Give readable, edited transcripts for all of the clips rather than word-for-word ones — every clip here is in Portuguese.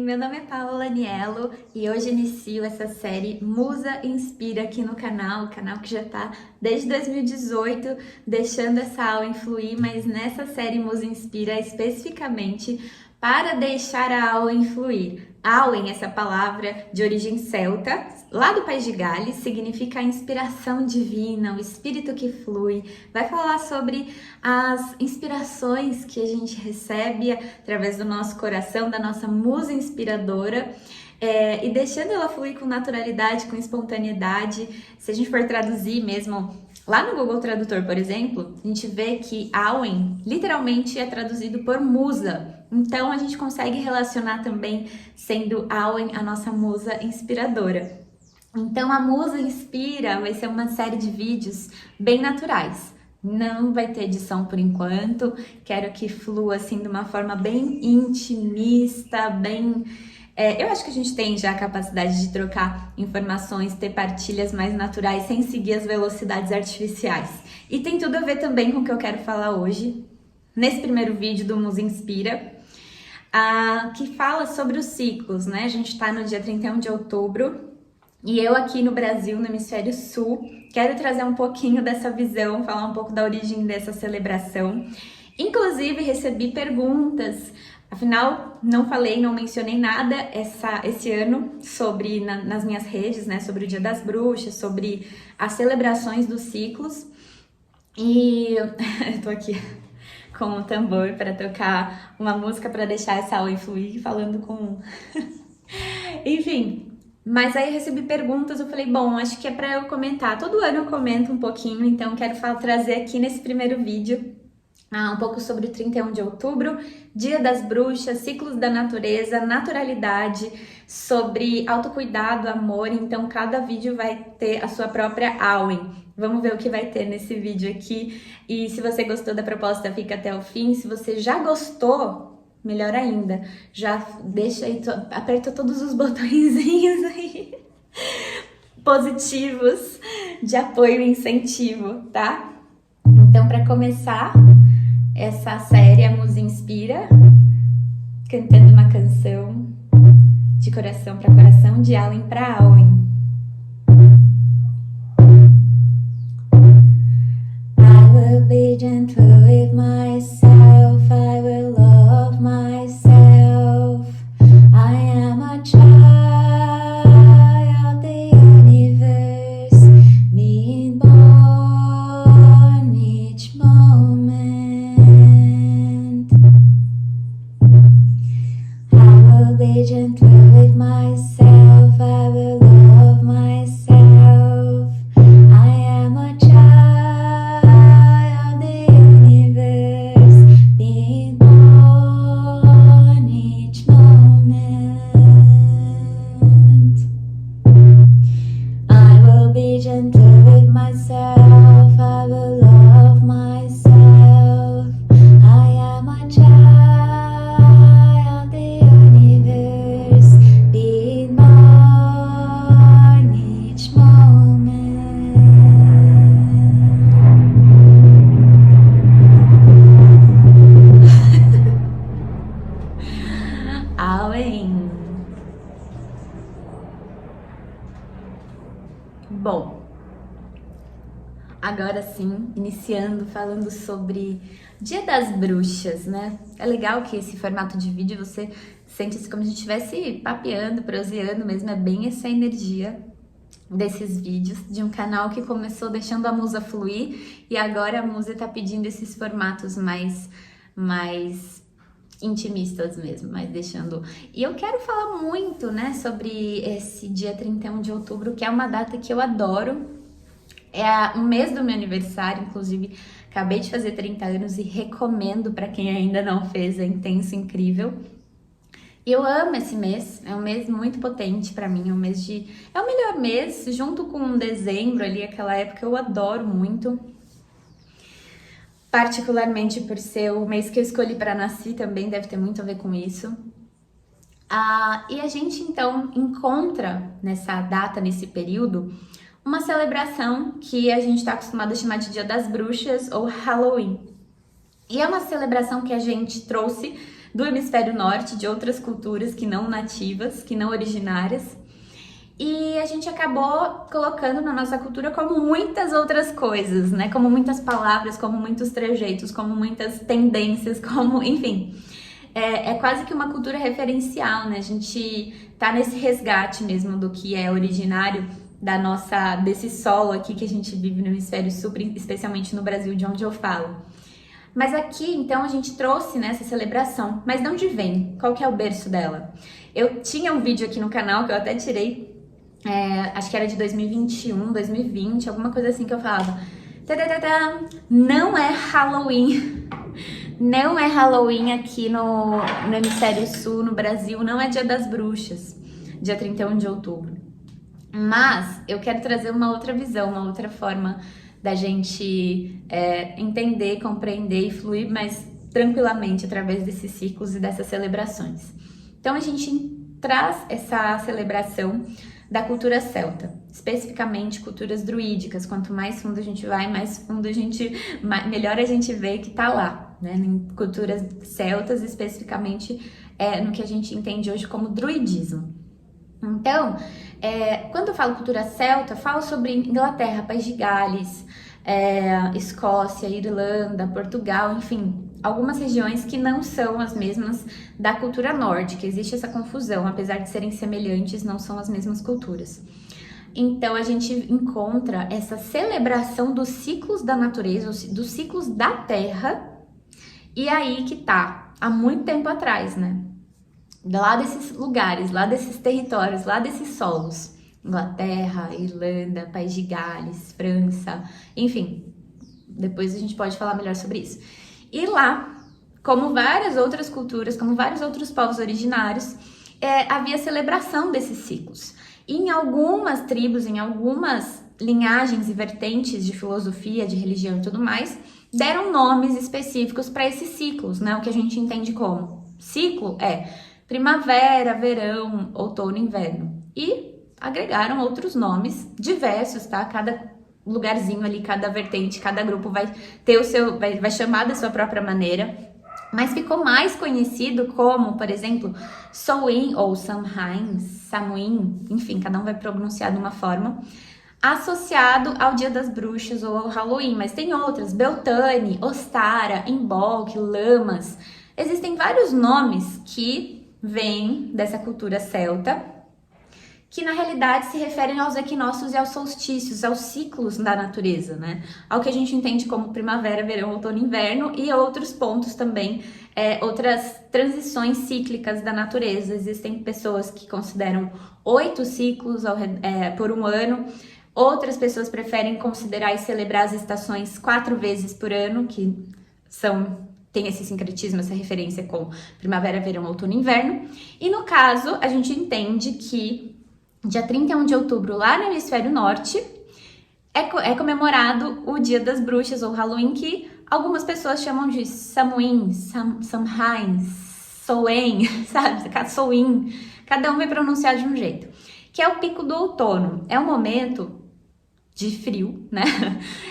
meu nome é Paola Aniello e hoje inicio essa série Musa Inspira aqui no canal, o canal que já tá desde 2018 deixando essa aula influir, mas nessa série Musa Inspira especificamente para deixar a aula influir. Auen, essa palavra de origem celta, lá do País de Gales, significa a inspiração divina, o espírito que flui. Vai falar sobre as inspirações que a gente recebe através do nosso coração, da nossa musa inspiradora, e deixando ela fluir com naturalidade, com espontaneidade. Se a gente for traduzir mesmo lá no Google Tradutor, por exemplo, a gente vê que Auen literalmente é traduzido por musa. Então a gente consegue relacionar também sendo Auen a nossa musa inspiradora. Então a Musa Inspira vai ser uma série de vídeos bem naturais. Não vai ter edição por enquanto. Quero que flua assim de uma forma bem intimista, bem... eu acho que a gente tem já a capacidade de trocar informações, ter partilhas mais naturais, sem seguir as velocidades artificiais. E tem tudo a ver também com o que eu quero falar hoje, nesse primeiro vídeo do Musa Inspira, que fala sobre os ciclos, né? A gente tá no dia 31 de outubro e eu aqui no Brasil, no Hemisfério Sul, quero trazer um pouquinho dessa visão, falar um pouco da origem dessa celebração. Inclusive, recebi perguntas. Afinal, não falei, não mencionei nada esse ano sobre nas minhas redes, né, sobre o Dia das Bruxas, sobre as celebrações dos ciclos. E eu tô aqui com o tambor para tocar uma música para deixar essa aula fluir, falando com... Enfim, mas aí eu recebi perguntas, eu falei, bom, acho que é para eu comentar. Todo ano eu comento um pouquinho, então quero trazer aqui nesse primeiro vídeo um pouco sobre o 31 de outubro, Dia das Bruxas, ciclos da natureza, naturalidade, sobre autocuidado, amor. Então cada vídeo vai ter a sua própria Auen. Vamos ver o que vai ter nesse vídeo aqui. E se você gostou da proposta, fica até o fim. Se você já gostou, melhor ainda, já deixa aí, aperta todos os botõezinhos aí positivos de apoio e incentivo, tá? Então, para começar essa série, a Musa Inspira, cantando uma canção de coração para coração, de Auen para Auen. I will be gentle with myself, I will love myself. I am a child of the universe, being born each moment. I will be gentle with myself, I will love myself. I am a child of the universe, being born each moment. I will be gentle with myself, I will love myself. I am a child of the universe, being born each moment. Auen. Bom, agora sim, iniciando, falando sobre Dia das Bruxas, né? É legal que esse formato de vídeo você sente-se como se estivesse papeando, proseando mesmo, é bem essa energia desses vídeos, de um canal que começou deixando a musa fluir e agora a musa tá pedindo esses formatos mais intimistas mesmo, mas deixando... E eu quero falar muito, né, sobre esse dia 31 de outubro, que é uma data que eu adoro. É um mês do meu aniversário, inclusive acabei de fazer 30 anos e recomendo para quem ainda não fez, é intenso, incrível. E eu amo esse mês, é um mês muito potente para mim, é um mês de... É o melhor mês, junto com dezembro ali, aquela época eu adoro muito. Particularmente por ser o mês que eu escolhi para nascer, também deve ter muito a ver com isso. E a gente então encontra nessa data, nesse período, uma celebração que a gente está acostumado a chamar de Dia das Bruxas ou Halloween. E é uma celebração que a gente trouxe do hemisfério norte, de outras culturas que não nativas, que não originárias. E a gente acabou colocando na nossa cultura como muitas outras coisas, né? Como muitas palavras, como muitos trejeitos, como muitas tendências, como, enfim. É quase que uma cultura referencial, né? A gente tá nesse resgate mesmo do que é originário desse solo aqui que a gente vive no hemisfério sul, especialmente no Brasil, de onde eu falo. Mas aqui, então, a gente trouxe nessa celebração. Mas de onde vem? Qual que é o berço dela? Eu tinha um vídeo aqui no canal que eu até tirei, acho que era de 2021, 2020, alguma coisa assim, que eu falava: não é Halloween. Não é Halloween aqui no hemisfério sul, no Brasil, não é Dia das Bruxas, dia 31 de outubro. Mas eu quero trazer uma outra visão, uma outra forma da gente entender, compreender e fluir mais tranquilamente através desses ciclos e dessas celebrações. Então a gente traz essa celebração da cultura celta, especificamente culturas druídicas. Quanto mais fundo a gente vai, melhor a gente vê que tá lá, né? Em culturas celtas, especificamente no que a gente entende hoje como druidismo. Então, quando eu falo cultura celta, eu falo sobre Inglaterra, País de Gales, Escócia, Irlanda, Portugal, enfim, algumas regiões que não são as mesmas da cultura nórdica. Existe essa confusão, apesar de serem semelhantes, não são as mesmas culturas. Então a gente encontra essa celebração dos ciclos da natureza, dos ciclos da terra, e aí que tá, há muito tempo atrás, né? Lá desses lugares, lá desses territórios, lá desses solos. Inglaterra, Irlanda, País de Gales, França, enfim. Depois a gente pode falar melhor sobre isso. E lá, como várias outras culturas, como vários outros povos originários, havia celebração desses ciclos. E em algumas tribos, em algumas linhagens e vertentes de filosofia, de religião e tudo mais, deram nomes específicos para esses ciclos, né? O que a gente entende como ciclo primavera, verão, outono, inverno. E agregaram outros nomes diversos, tá? Cada lugarzinho ali, cada vertente, cada grupo vai ter vai chamar da sua própria maneira. Mas ficou mais conhecido como, por exemplo, Samhain ou Samhain, enfim, cada um vai pronunciar de uma forma, associado ao Dia das Bruxas ou ao Halloween. Mas tem outras: Beltane, Ostara, Imbolc, Lamas. Existem vários nomes que vêm dessa cultura celta, que na realidade se referem aos equinócios e aos solstícios, aos ciclos da natureza, né? Ao que a gente entende como primavera, verão, outono, inverno, e outros pontos também, outras transições cíclicas da natureza. Existem pessoas que consideram 8 ciclos por um ano, outras pessoas preferem considerar e celebrar as estações 4 vezes por ano, que tem esse sincretismo, essa referência com primavera, verão, outono e inverno. E no caso, a gente entende que dia 31 de outubro, lá no hemisfério norte, é comemorado o Dia das Bruxas, ou Halloween, que algumas pessoas chamam de Samhain, Samhain, sabe? Samhain. Cada um vai pronunciar de um jeito. Que é o pico do outono. É um momento de frio, né?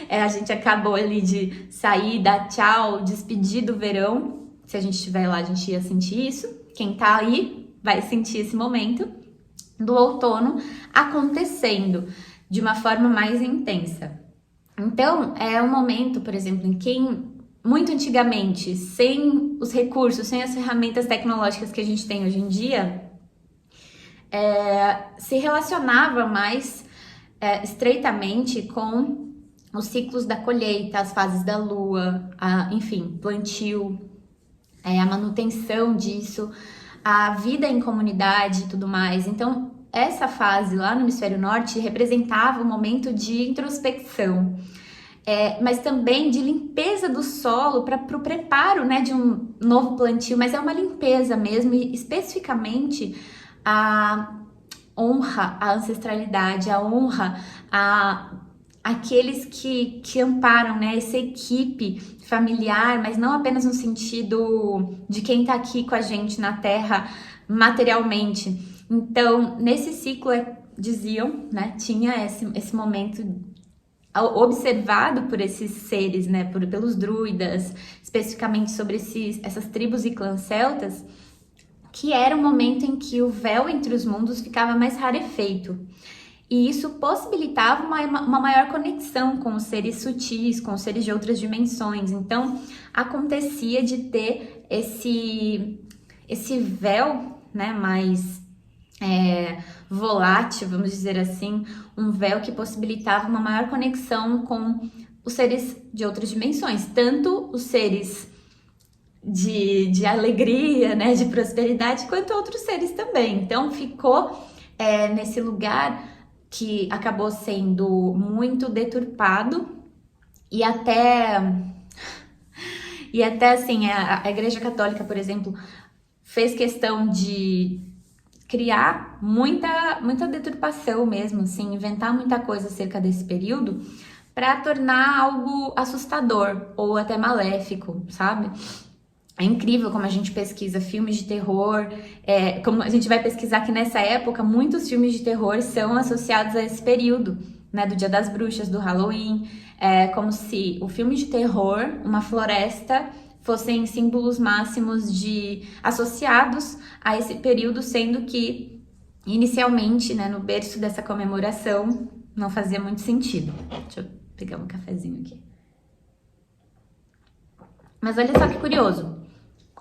A gente acabou ali de sair, dar tchau, despedir do verão. Se a gente estiver lá, a gente ia sentir isso. Quem tá aí vai sentir esse momento do outono acontecendo de uma forma mais intensa. Então, é um momento, por exemplo, em que muito antigamente, sem os recursos, sem as ferramentas tecnológicas que a gente tem hoje em dia, se relacionava mais estreitamente com os ciclos da colheita, as fases da lua, enfim, plantio, a manutenção disso, a vida em comunidade e tudo mais. Então, essa fase lá no hemisfério norte representava um momento de introspecção, mas também de limpeza do solo para o preparo, né, de um novo plantio. Mas é uma limpeza mesmo, e especificamente a honra à ancestralidade, a honra àqueles que amparam, né, essa equipe familiar, mas não apenas no sentido de quem está aqui com a gente na Terra materialmente. Então, nesse ciclo, diziam, né, tinha esse momento observado por esses seres, né, pelos druidas, especificamente sobre essas tribos e clãs celtas, que era o momento em que o véu entre os mundos ficava mais rarefeito. E isso possibilitava uma maior conexão com os seres sutis, com os seres de outras dimensões. Então, acontecia de ter esse véu, né, mais volátil, vamos dizer assim, um véu que possibilitava uma maior conexão com os seres de outras dimensões, tanto os seres de alegria, né, de prosperidade, quanto outros seres também. Então ficou nesse lugar que acabou sendo muito deturpado e até assim, a Igreja Católica, por exemplo, fez questão de criar muita deturpação mesmo, assim, inventar muita coisa acerca desse período para tornar algo assustador ou até maléfico, sabe? É incrível como a gente pesquisa filmes de terror, como a gente vai pesquisar que nessa época muitos filmes de terror são associados a esse período, né, do Dia das Bruxas, do Halloween, como se o filme de terror, uma floresta, fossem símbolos máximos associados a esse período, sendo que inicialmente, né, no berço dessa comemoração, não fazia muito sentido. Deixa eu pegar um cafezinho aqui. Mas olha só que curioso.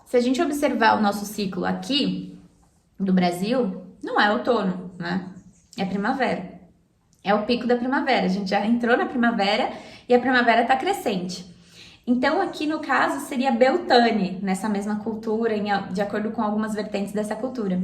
Se a gente observar o nosso ciclo aqui do Brasil, não é outono, né? É primavera. É o pico da primavera. A gente já entrou na primavera e a primavera tá crescente. Então, aqui no caso, seria Beltane, nessa mesma cultura, de acordo com algumas vertentes dessa cultura.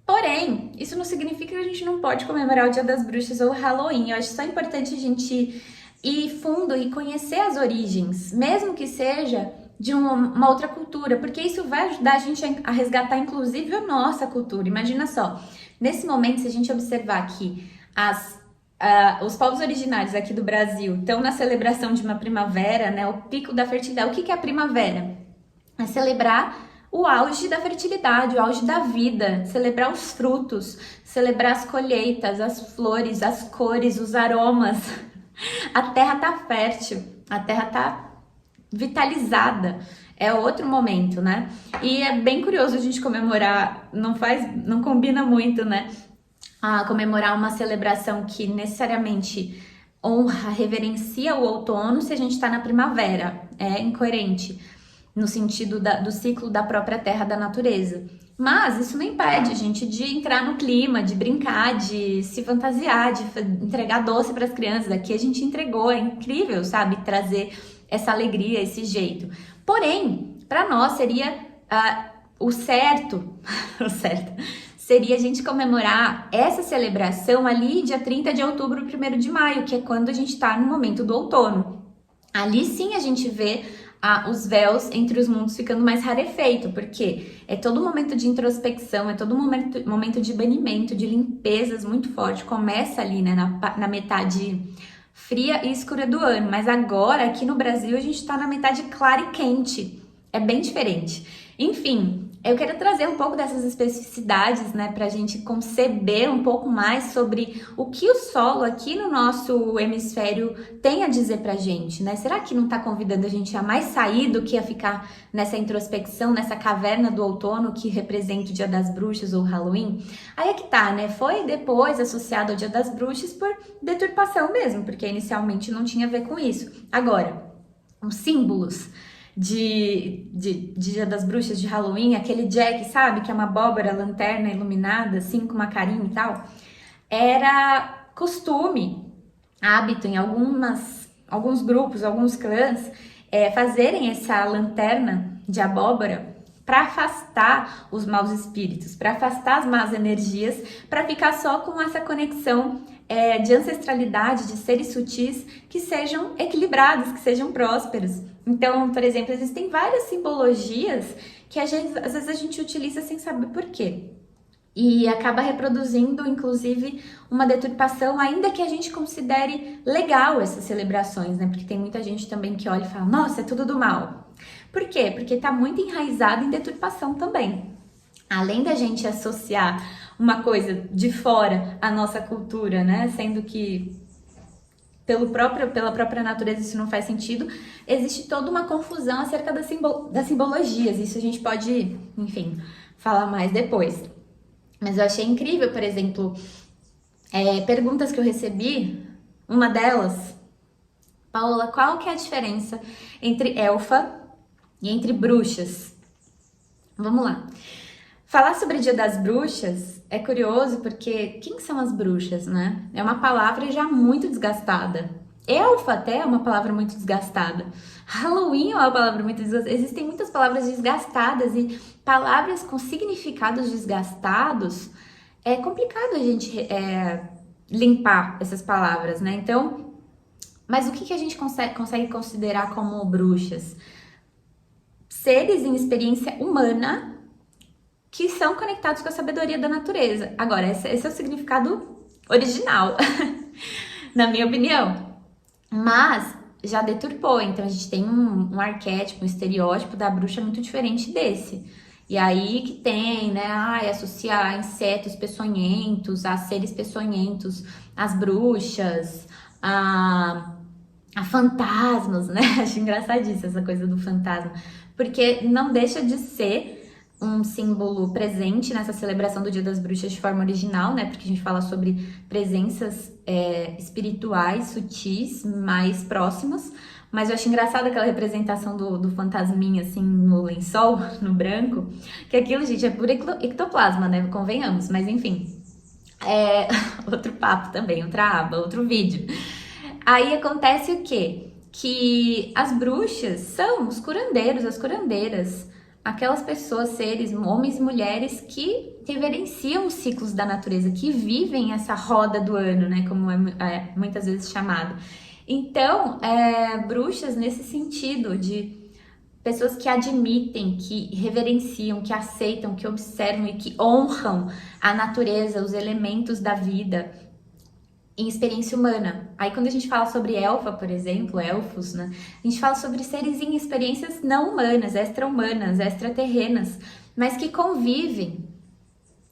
Porém, isso não significa que a gente não pode comemorar o Dia das Bruxas ou o Halloween. Eu acho só importante a gente ir fundo e conhecer as origens, mesmo que seja de uma outra cultura, porque isso vai ajudar a gente a resgatar, inclusive, a nossa cultura. Imagina só, nesse momento, se a gente observar que os povos originários aqui do Brasil estão na celebração de uma primavera, né, o pico da fertilidade. O que é a primavera? É celebrar o auge da fertilidade, o auge da vida, celebrar os frutos, celebrar as colheitas, as flores, as cores, os aromas. A terra tá fértil, a terra tá vitalizada. É outro momento, né? E é bem curioso a gente comemorar, não combina muito, né? A comemorar uma celebração que necessariamente honra, reverencia o outono se a gente tá na primavera. É incoerente no sentido do ciclo da própria terra, da natureza. Mas isso não impede a gente de entrar no clima, de brincar, de se fantasiar, de entregar doce para as crianças. Aqui a gente entregou, é incrível, sabe? Trazer essa alegria, esse jeito. Porém, para nós seria o certo seria a gente comemorar essa celebração ali dia 30 de outubro, 1º de maio, que é quando a gente está no momento do outono. Ali sim a gente vê os véus entre os mundos ficando mais rarefeito, porque é todo um momento de introspecção, é todo um momento de banimento, de limpezas muito forte. Começa ali, né, na metade fria e escura do ano, mas agora aqui no Brasil a gente tá na metade clara e quente, é bem diferente. Enfim, eu quero trazer um pouco dessas especificidades, né, pra gente conceber um pouco mais sobre o que o solo aqui no nosso hemisfério tem a dizer pra gente, né? Será que não tá convidando a gente a mais sair do que a ficar nessa introspecção, nessa caverna do outono que representa o Dia das Bruxas ou Halloween? Aí é que tá, né? Foi depois associado ao Dia das Bruxas por deturpação mesmo, porque inicialmente não tinha a ver com isso. Agora, os símbolos de Dia das Bruxas, de Halloween, aquele Jack, sabe? Que é uma abóbora, lanterna iluminada, assim, com uma carinha e tal. Era costume, hábito em alguns grupos, alguns clãs, fazerem essa lanterna de abóbora para afastar os maus espíritos, para afastar as más energias, para ficar só com essa conexão de ancestralidade, de seres sutis que sejam equilibrados, que sejam prósperos. Então, por exemplo, existem várias simbologias que às vezes a gente utiliza sem saber por quê. E acaba reproduzindo, inclusive, uma deturpação, ainda que a gente considere legal essas celebrações, né? Porque tem muita gente também que olha e fala, nossa, é tudo do mal. Por quê? Porque tá muito enraizado em deturpação também. Além da gente associar uma coisa de fora à nossa cultura, né? Sendo que pela própria natureza isso não faz sentido, existe toda uma confusão acerca das simbologias. Isso a gente pode, enfim, falar mais depois. Mas eu achei incrível, por exemplo, perguntas que eu recebi, uma delas, Paola, qual que é a diferença entre elfa e entre bruxas? Vamos lá. Falar sobre o Dia das Bruxas é curioso porque quem são as bruxas, né? É uma palavra já muito desgastada. Elfa até é uma palavra muito desgastada. Halloween é uma palavra muito desgastada. Existem muitas palavras desgastadas e palavras com significados desgastados. É complicado a gente limpar essas palavras, né? Então, mas o que a gente consegue considerar como bruxas? Seres em experiência humana que são conectados com a sabedoria da natureza. Agora, esse é o significado original, na minha opinião. Mas já deturpou, então a gente tem um arquétipo, um estereótipo da bruxa muito diferente desse. E aí que tem, né, associar insetos peçonhentos, a seres peçonhentos, as bruxas, a fantasmas, né? Acho engraçadíssima essa coisa do fantasma, porque não deixa de ser um símbolo presente nessa celebração do Dia das Bruxas de forma original, né? Porque a gente fala sobre presenças espirituais, sutis, mais próximas. Mas eu acho engraçada aquela representação do fantasminha, assim, no lençol, no branco. Que aquilo, gente, é puro ectoplasma, né? Convenhamos. Mas, enfim, outro papo também, outra aba, outro vídeo. Aí acontece o quê? Que as bruxas são os curandeiros, as curandeiras, aquelas pessoas, seres, homens e mulheres que reverenciam os ciclos da natureza, que vivem essa roda do ano, né, como é muitas vezes chamado. Então, bruxas nesse sentido de pessoas que admitem, que reverenciam, que aceitam, que observam e que honram a natureza, os elementos da vida em experiência humana. Aí quando a gente fala sobre elfa, por exemplo, elfos, né? A gente fala sobre seres em experiências não humanas, extra-humanas, extraterrenas, mas que convivem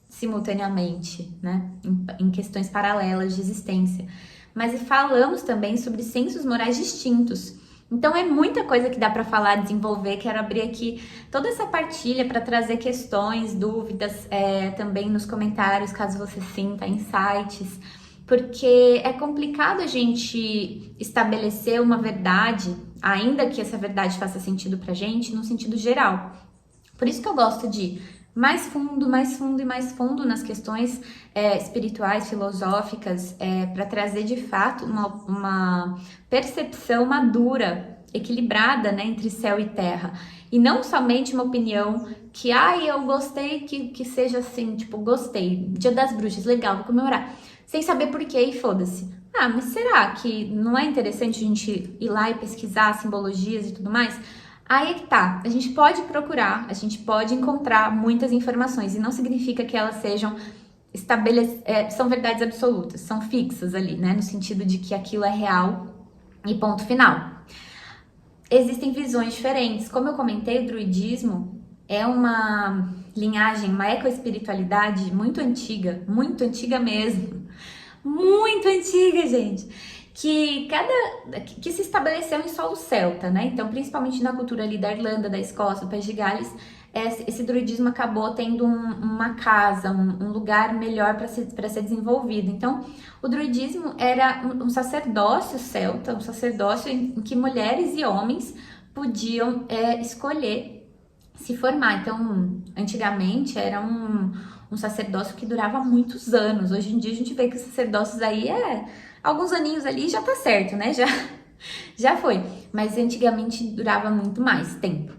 simultaneamente, né? Em questões paralelas de existência. Mas falamos também sobre sensos morais distintos. Então é muita coisa que dá para falar, desenvolver. Quero abrir aqui toda essa partilha para trazer questões, dúvidas, também nos comentários, caso você sinta, insights. Porque é complicado a gente estabelecer uma verdade, ainda que essa verdade faça sentido pra gente, no sentido geral. Por isso que eu gosto de ir mais fundo e mais fundo nas questões espirituais, filosóficas, para trazer de fato uma percepção madura, equilibrada, né, entre céu e terra. E não somente uma opinião que, eu gostei que seja assim, tipo, gostei, Dia das Bruxas, legal, vou comemorar. Sem saber por quê e foda-se. Mas será que não é interessante a gente ir lá e pesquisar simbologias e tudo mais? Aí é que tá, a gente pode procurar, a gente pode encontrar muitas informações e não significa que elas sejam são verdades absolutas, são fixas ali, né? No sentido de que aquilo é real e ponto final. Existem visões diferentes. Como eu comentei, o druidismo é uma linhagem, uma ecoespiritualidade muito antiga mesmo. Muito antiga, gente, que se estabeleceu em solo celta, né? Então, principalmente na cultura ali da Irlanda, da Escócia, do País de Gales, esse druidismo acabou tendo uma casa, um lugar melhor para ser desenvolvido. Então, o druidismo era um sacerdócio celta, um sacerdócio em que mulheres e homens podiam escolher se formar. Então, antigamente era um sacerdócio que durava muitos anos. Hoje em dia a gente vê que os sacerdócios aí alguns aninhos ali já tá certo, né? Já foi. Mas antigamente durava muito mais tempo.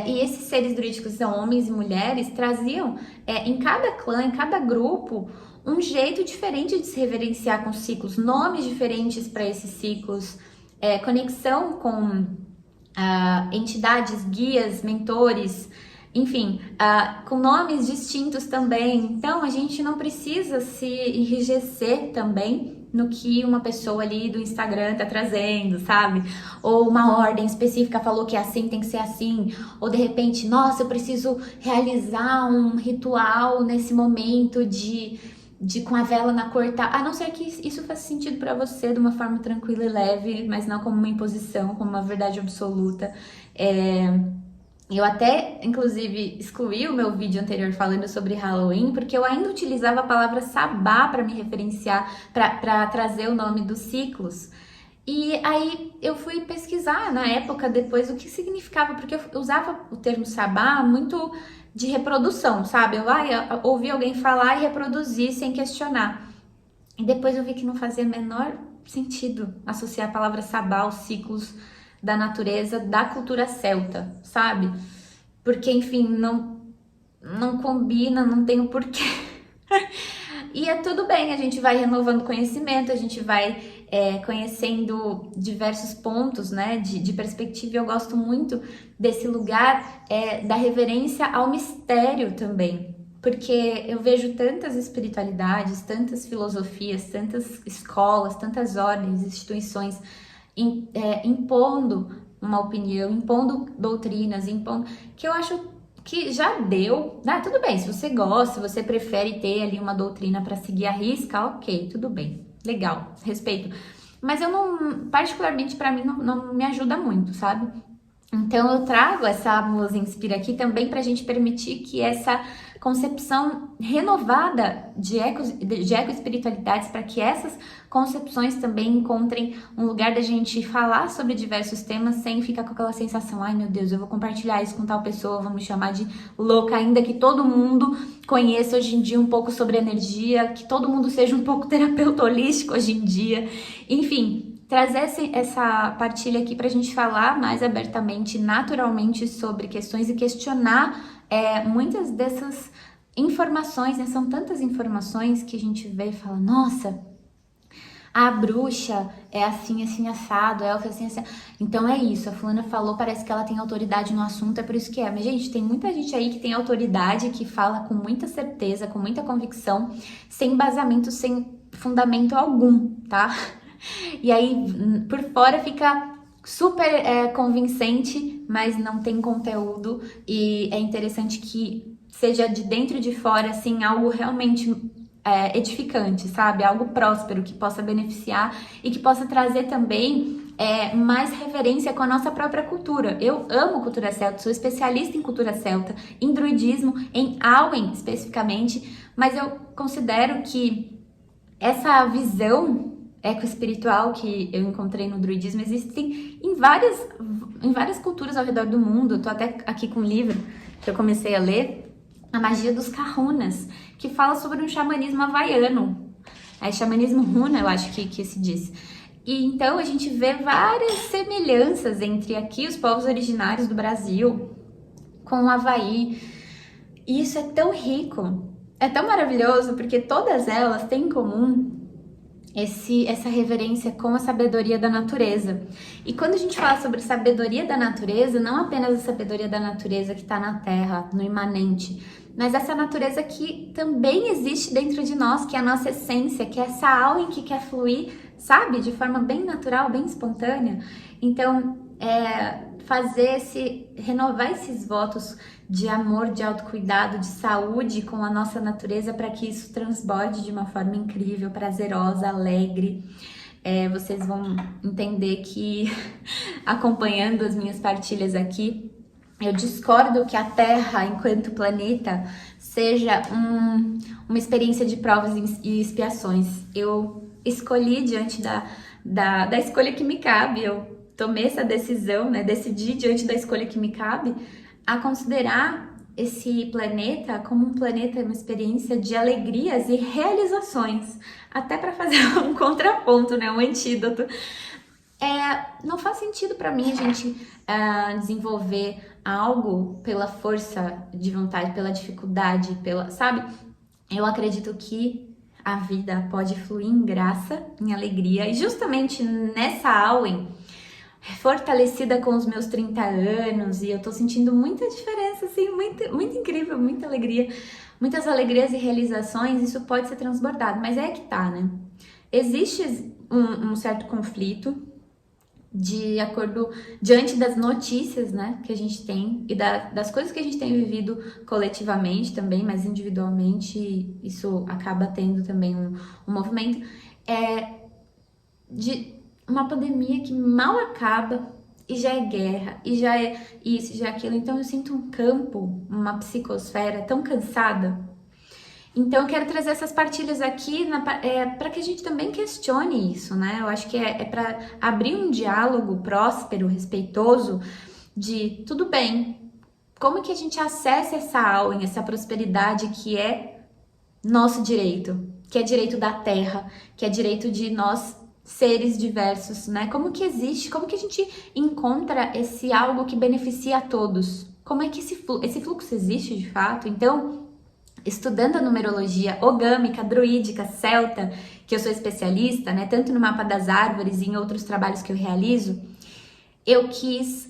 E esses seres druídicos, são homens e mulheres, traziam em cada clã, em cada grupo, um jeito diferente de se reverenciar com os ciclos, nomes diferentes para esses ciclos, conexão com entidades, guias, mentores, enfim, com nomes distintos também. Então, a gente não precisa se enrijecer também no que uma pessoa ali do Instagram tá trazendo, sabe? Ou uma ordem específica falou que é assim, tem que ser assim. Ou de repente, nossa, eu preciso realizar um ritual nesse momento de de com a vela na cor tal, a não ser que isso faça sentido para você de uma forma tranquila e leve, mas não como uma imposição, como uma verdade absoluta. Eu até, inclusive, excluí o meu vídeo anterior falando sobre Halloween, porque eu ainda utilizava a palavra sabá para me referenciar, para trazer o nome dos ciclos. E aí eu fui pesquisar na época depois o que significava, porque eu usava o termo sabá muito de reprodução, sabe? Eu ouvi alguém falar e reproduzir sem questionar. E depois eu vi que não fazia menor sentido associar a palavra sabá aos ciclos da natureza da cultura celta, sabe? Porque, enfim, não combina, não tem o porquê. E é tudo bem, a gente vai renovando conhecimento, a gente vai conhecendo diversos pontos, né, de perspectiva. Eu gosto muito desse lugar da reverência ao mistério também, porque eu vejo tantas espiritualidades, tantas filosofias, tantas escolas, tantas ordens, instituições impondo uma opinião, impondo doutrinas, impondo, que eu acho que já deu. Tudo bem, se você gosta, se você prefere ter ali uma doutrina para seguir a risca, ok, tudo bem, legal, respeito. Mas eu não, particularmente para mim, não me ajuda muito, sabe? Então eu trago essa Musa Inspira aqui também para a gente permitir que essa concepção renovada de ecoespiritualidades, para que essas concepções também encontrem um lugar da gente falar sobre diversos temas sem ficar com aquela sensação, ai meu Deus, eu vou compartilhar isso com tal pessoa, vão me chamar de louca, ainda que todo mundo conheça hoje em dia um pouco sobre energia, que todo mundo seja um pouco terapeuta holístico hoje em dia, enfim. Trazer essa partilha aqui para a gente falar mais abertamente, naturalmente sobre questões e questionar muitas dessas informações, né? São tantas informações que a gente vê e fala, nossa, a bruxa é assim, assim, assado, elfo é assim, assim. Então é isso, a fulana falou, parece que ela tem autoridade no assunto, é por isso que é. Mas, gente, tem muita gente aí que tem autoridade, que fala com muita certeza, com muita convicção, sem embasamento, sem fundamento algum, tá? E aí, por fora fica super convincente, mas não tem conteúdo. E é interessante que seja de dentro e de fora, assim, algo realmente edificante, sabe? Algo próspero, que possa beneficiar e que possa trazer também mais reverência com a nossa própria cultura. Eu amo cultura celta, sou especialista em cultura celta, em druidismo, em Awen especificamente, mas eu considero que essa visão ecoespiritual que eu encontrei no druidismo existem em várias culturas ao redor do mundo. Eu tô até aqui com um livro que eu comecei a ler, A Magia dos Kahunas, que fala sobre um xamanismo havaiano. Xamanismo Huna, eu acho que se diz. E então a gente vê várias semelhanças entre aqui os povos originários do Brasil com o Havaí. E isso é tão rico, é tão maravilhoso, porque todas elas têm em comum essa reverência com a sabedoria da natureza. E quando a gente fala sobre sabedoria da natureza, não apenas a sabedoria da natureza que está na terra, no imanente, mas essa natureza que também existe dentro de nós, que é a nossa essência, que é essa alma que quer fluir, sabe? De forma bem natural, bem espontânea. Então, renovar esses votos de amor, de autocuidado, de saúde com a nossa natureza, para que isso transborde de uma forma incrível, prazerosa, alegre. Vocês vão entender que, acompanhando as minhas partilhas aqui, eu discordo que a Terra, enquanto planeta, seja uma experiência de provas e expiações. Eu escolhi diante da escolha que me cabe, eu tomei essa decisão, né? Decidi diante da escolha que me cabe, a considerar esse planeta como um planeta, uma experiência de alegrias e realizações, até para fazer um contraponto, né? Um antídoto. Não faz sentido para mim a gente desenvolver algo pela força de vontade, pela dificuldade, sabe? Eu acredito que a vida pode fluir em graça, em alegria, e justamente nessa Awen, fortalecida com os meus 30 anos, e eu tô sentindo muita diferença, assim, muito, muito incrível, muita alegria, muitas alegrias e realizações, isso pode ser transbordado, mas é que tá, né? Existe um certo conflito de acordo, diante das notícias, né, que a gente tem e das coisas que a gente tem vivido coletivamente também, mas individualmente isso acaba tendo também um movimento, de uma pandemia que mal acaba e já é guerra, e já é isso, já é aquilo. Então eu sinto um campo, uma psicosfera tão cansada. Então, eu quero trazer essas partilhas aqui para que a gente também questione isso, né? Eu acho que é para abrir um diálogo próspero, respeitoso, de tudo bem, como que a gente acessa essa aula, essa prosperidade que é nosso direito, que é direito da terra, que é direito de nós seres diversos, né? Como que existe, como que a gente encontra esse algo que beneficia a todos? Como é que esse fluxo existe de fato? Então, estudando a numerologia ogâmica, druídica, celta, que eu sou especialista, né, tanto no mapa das árvores e em outros trabalhos que eu realizo, eu quis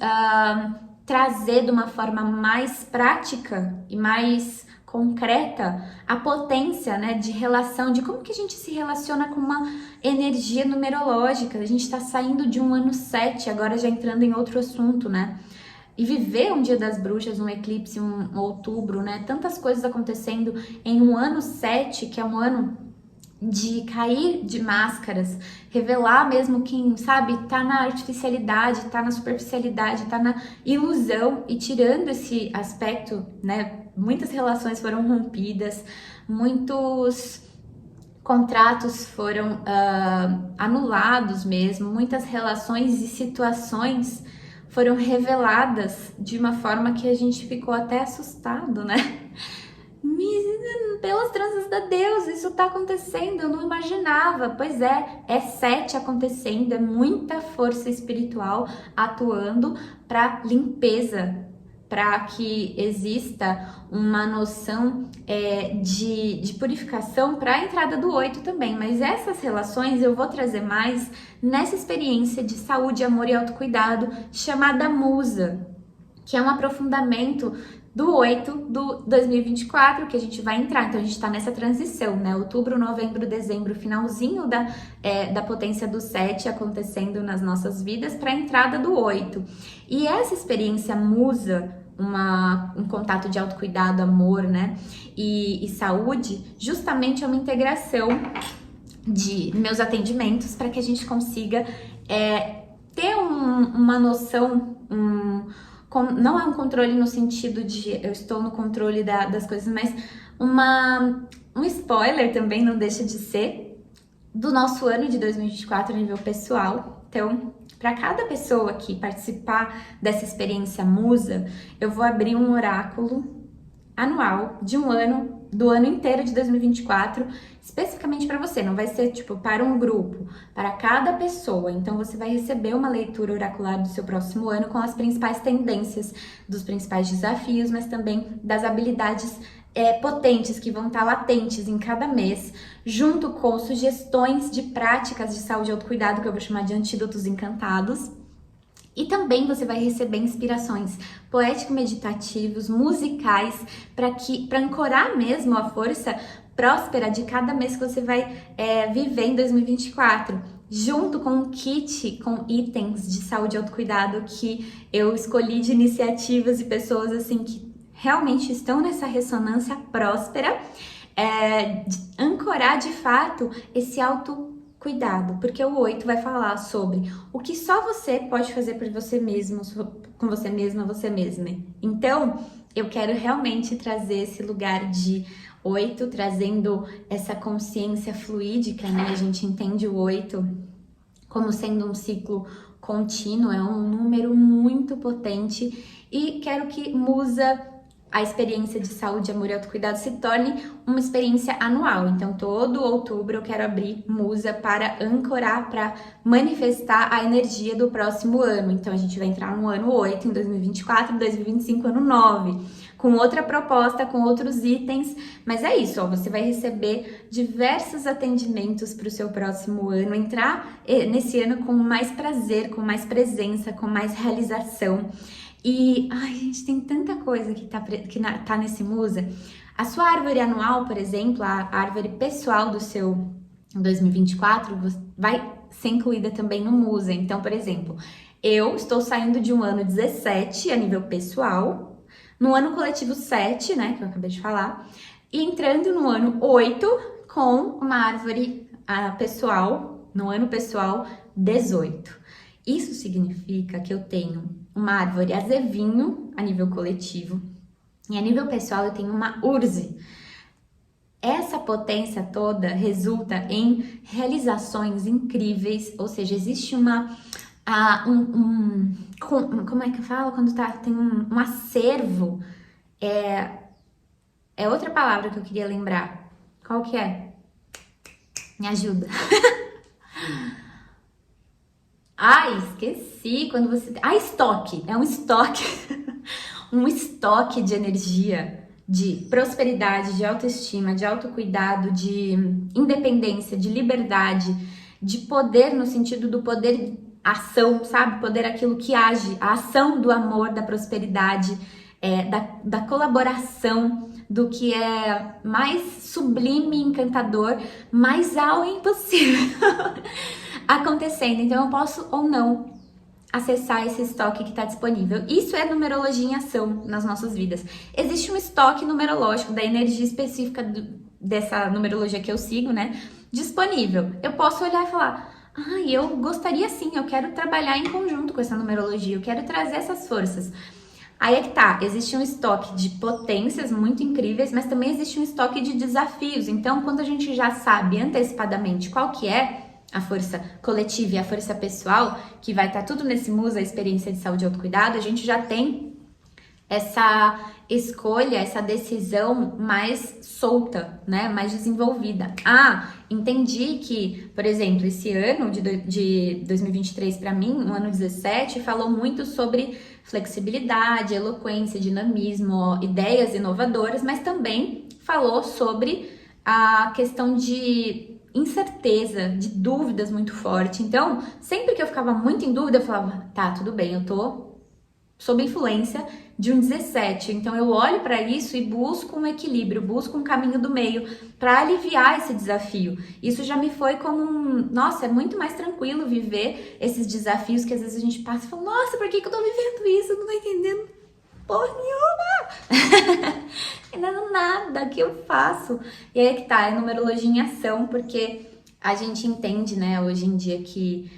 trazer de uma forma mais prática e mais concreta a potência, né, de relação, de como que a gente se relaciona com uma energia numerológica. A gente está saindo de um ano 7, agora já entrando em outro assunto, né? E viver um Dia das Bruxas, um eclipse, um outubro, né? Tantas coisas acontecendo em um ano 7, que é um ano de cair de máscaras, revelar mesmo quem, sabe, tá na artificialidade, tá na superficialidade, tá na ilusão, e tirando esse aspecto, né? Muitas relações foram rompidas, muitos contratos foram anulados mesmo, muitas relações e situações foram reveladas de uma forma que a gente ficou até assustado, né? Pelas tranças da Deus, isso tá acontecendo, eu não imaginava. Pois é 7 acontecendo, é muita força espiritual atuando para limpeza, para que exista uma noção de purificação para a entrada do 8 também. Mas essas relações eu vou trazer mais nessa experiência de saúde, amor e autocuidado chamada Musa, que é um aprofundamento do 8 do 2024, que a gente vai entrar. Então a gente tá nessa transição, né? Outubro, novembro, dezembro, finalzinho da potência do 7 acontecendo nas nossas vidas para a entrada do 8. E essa experiência Musa, um contato de autocuidado, amor, né? E saúde, justamente é uma integração de meus atendimentos para que a gente consiga ter uma noção, não é um controle no sentido de eu estou no controle das coisas, mas um spoiler também não deixa de ser do nosso ano de 2024 a nível pessoal. Então, para cada pessoa que participar dessa experiência Musa, eu vou abrir um oráculo anual de um ano, do ano inteiro de 2024, especificamente para você. Não vai ser tipo para um grupo, para cada pessoa. Então você vai receber uma leitura oracular do seu próximo ano com as principais tendências, dos principais desafios, mas também das habilidades potentes que vão estar latentes em cada mês, junto com sugestões de práticas de saúde e autocuidado, que eu vou chamar de antídotos encantados. E também você vai receber inspirações poético-meditativos, musicais, para ancorar mesmo a força próspera de cada mês que você vai viver em 2024, junto com um kit com itens de saúde e autocuidado que eu escolhi de iniciativas e pessoas assim que realmente estão nessa ressonância próspera, de ancorar de fato esse autocuidado, porque o 8 vai falar sobre o que só você pode fazer por você mesmo, com você mesma, você mesma. Então, eu quero realmente trazer esse lugar de 8, trazendo essa consciência fluídica, né? A gente entende o 8 como sendo um ciclo contínuo, é um número muito potente, e quero que Musa, a experiência de saúde, amor e autocuidado, se torne uma experiência anual. Então, todo outubro eu quero abrir Musa para ancorar, para manifestar a energia do próximo ano. Então, a gente vai entrar no ano 8, em 2024, 2025, ano 9, com outra proposta, com outros itens. Mas é isso, ó, você vai receber diversos atendimentos para o seu próximo ano, entrar nesse ano com mais prazer, com mais presença, com mais realização. E, ai, gente, tem tanta coisa que tá nesse Musa. A sua árvore anual, por exemplo, a árvore pessoal do seu 2024, vai ser incluída também no Musa. Então, por exemplo, eu estou saindo de um ano 17 a nível pessoal, no ano coletivo 7, né, que eu acabei de falar, e entrando no ano 8 com uma árvore pessoal, no ano pessoal 18. Isso significa que eu tenho uma árvore azevinho a nível coletivo e a nível pessoal eu tenho uma urze. Essa potência toda resulta em realizações incríveis, ou seja, existe como é que eu falo? Quando tem um acervo, é outra palavra que eu queria lembrar. Qual que é? Me ajuda. Ai, esqueci, quando você... estoque, é um estoque, um estoque de energia, de prosperidade, de autoestima, de autocuidado, de independência, de liberdade, de poder no sentido do poder ação, sabe? Poder aquilo que age, a ação do amor, da prosperidade, da colaboração, do que é mais sublime, encantador, mais ao impossível acontecendo. Então eu posso ou não acessar esse estoque que está disponível. Isso é numerologia em ação nas nossas vidas. Existe um estoque numerológico da energia específica dessa numerologia que eu sigo, né? Disponível. Eu posso olhar e falar: eu gostaria sim, eu quero trabalhar em conjunto com essa numerologia, eu quero trazer essas forças. Aí é que tá, existe um estoque de potências muito incríveis, mas também existe um estoque de desafios. Então, quando a gente já sabe antecipadamente qual que é a força coletiva e a força pessoal, que vai estar tudo nesse Musa, a experiência de saúde e autocuidado, a gente já tem essa escolha, essa decisão mais solta, né? Mais desenvolvida. Entendi que, por exemplo, esse ano de 2023 para mim, o ano 17, falou muito sobre flexibilidade, eloquência, dinamismo, ideias inovadoras, mas também falou sobre a questão de incerteza, de dúvidas muito forte. Então, sempre que eu ficava muito em dúvida, eu falava: tá, tudo bem, eu tô sob influência de um 17. Então eu olho para isso e busco um equilíbrio, busco um caminho do meio para aliviar esse desafio. Isso já me foi como nossa, é muito mais tranquilo viver esses desafios que às vezes a gente passa e fala: nossa, por que eu tô vivendo isso? Eu não tô entendendo porra nenhuma. Entendendo nada que eu faço. E aí é que tá, é numerologia em ação, porque a gente entende, né, hoje em dia que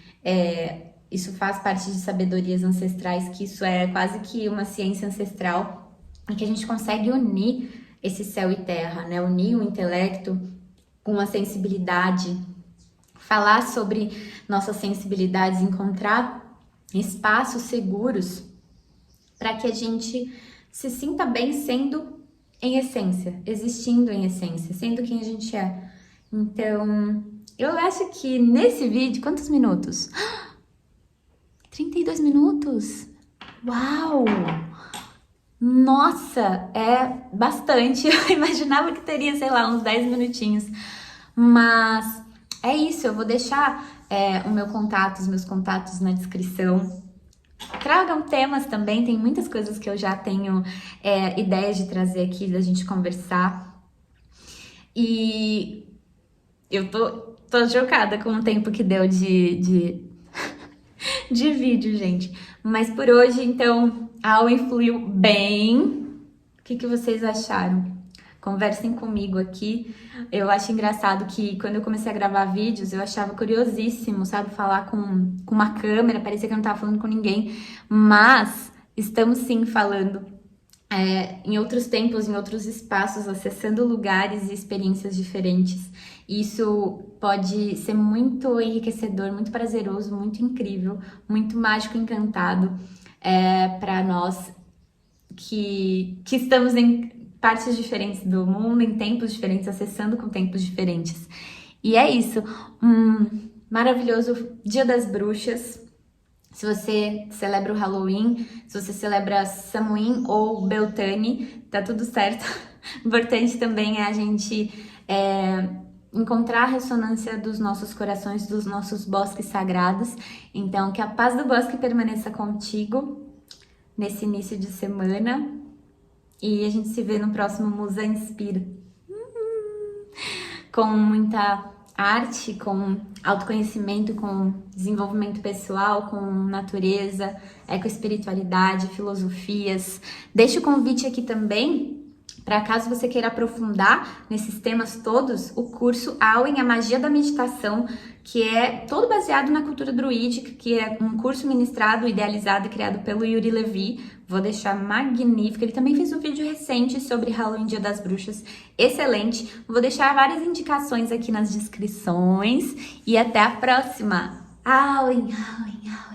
isso faz parte de sabedorias ancestrais, que isso é quase que uma ciência ancestral e que a gente consegue unir esse céu e terra, né? Unir o intelecto com a sensibilidade, falar sobre nossas sensibilidades, encontrar espaços seguros para que a gente se sinta bem sendo em essência, existindo em essência, sendo quem a gente é. Então, eu acho que nesse vídeo, quantos minutos? 32 minutos? Uau! Nossa, é bastante. Eu imaginava que teria, sei lá, uns 10 minutinhos. Mas é isso, eu vou deixar os meus contatos na descrição. Tragam temas também, tem muitas coisas que eu já tenho ideias de trazer aqui, da gente conversar. E eu tô chocada com o tempo que deu de vídeo, gente. Mas por hoje, então, a aula fluiu bem. O que vocês acharam? Conversem comigo aqui. Eu acho engraçado que quando eu comecei a gravar vídeos, eu achava curiosíssimo, sabe? Falar com uma câmera, parecia que eu não tava falando com ninguém. Mas estamos sim falando em outros tempos, em outros espaços, acessando lugares e experiências diferentes. Isso pode ser muito enriquecedor, muito prazeroso, muito incrível, muito mágico, encantado para nós que estamos em partes diferentes do mundo, em tempos diferentes, acessando com tempos diferentes. E é isso, um maravilhoso Dia das Bruxas. Se você celebra o Halloween, se você celebra Samhain ou Beltane, tá tudo certo. Importante também é a gente encontrar a ressonância dos nossos corações, dos nossos bosques sagrados. Então, que a paz do bosque permaneça contigo nesse início de semana. E a gente se vê no próximo Musa Inspira. Com muita arte, com autoconhecimento, com desenvolvimento pessoal, com natureza, ecoespiritualidade, filosofias. Deixo o convite aqui também para caso você queira aprofundar nesses temas todos, o curso Awen, a Magia da Meditação, que é todo baseado na cultura druídica, que é um curso ministrado, idealizado e criado pelo Yuri Levy. Vou deixar magnífico. Ele também fez um vídeo recente sobre Halloween, Dia das Bruxas. Excelente. Vou deixar várias indicações aqui nas descrições. E até a próxima. Awen, Awen, Awen.